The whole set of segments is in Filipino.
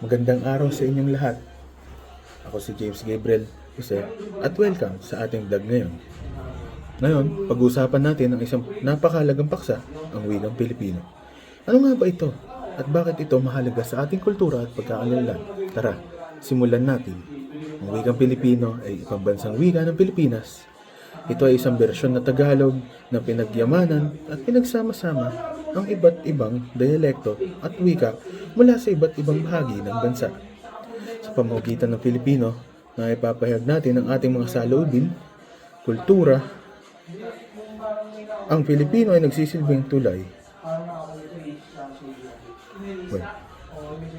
Magandang araw sa inyong lahat. Ako si James Gabriel Jose at welcome sa ating vlog ngayon. Ngayon, pag-uusapan natin ang isang napakahalagang paksa, ang wikang Pilipino. Ano nga ba ito? At bakit ito mahalaga sa ating kultura at pagkakalanlan? Tara, simulan natin. Ang wikang Pilipino ay ipambansang wika ng Pilipinas. Ito ay isang bersyon na Tagalog na pinagyamanan at pinagsama-sama ang iba't ibang dialekto at wika mula sa iba't ibang bahagi ng bansa. Sa pamamagitan ng Pilipino, na ipapahayag natin ang ating mga saloobin, kultura. Ang Pilipino ay nagsisilbing tulay.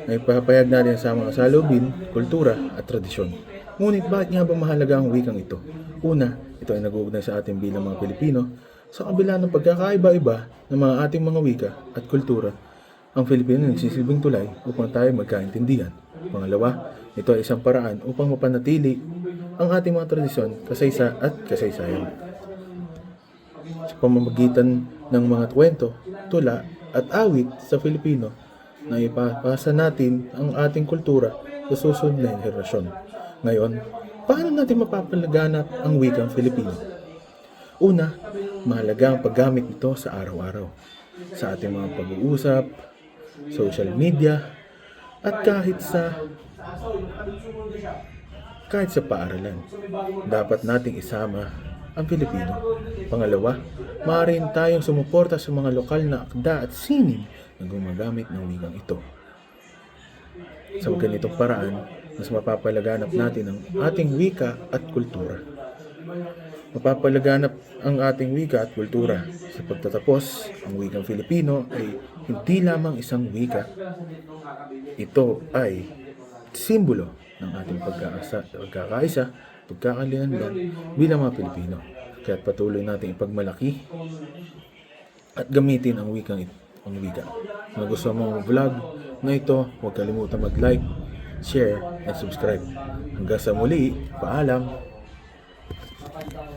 Na ipapahayag natin sa mga saloobin, kultura at tradisyon. Ngunit bakit nga ba mahalaga ang wikang ito? Una, ito ay nag-uugnay sa atin bilang mga Pilipino sa kabila ng pagkakaiba-iba ng mga ating mga wika at kultura. Ang Filipino ay nagsisilbing tulay upang tayo magkaintindihan. Pangalawa, ito ay isang paraan upang mapanatili ang ating mga tradisyon, kasaysayan. Sa pamamagitan ng mga kwento, tula at awit sa Filipino, na ipapasa natin ang ating kultura sa susunod na henerasyon. Ngayon, paano natin mapapalaganap ang wikang Filipino? Una, mahalaga ang paggamit nito sa araw-araw, sa ating mga pag-uusap, social media, at kahit sa paaralan. Dapat nating isama ang Pilipino. Pangalawa, maaari tayong sumuporta sa mga lokal na akda at sining na gumagamit ng wikang ito. Sa ganitong paraan, mas mapapalaganap natin ang ating wika at kultura. Mapapalaganap ang ating wika at kultura. Sa pagtatapos, ang wikang Filipino ay hindi lamang isang wika. Ito ay simbolo ng ating pagkakaisa, pagkakalinlan bilang mga Pilipino. Kaya patuloy natin ipagmalaki at gamitin ang wika. Kung gusto mo ang vlog na ito, huwag kalimutan mag-like, share, and subscribe. Hanggang sa muli, paalam!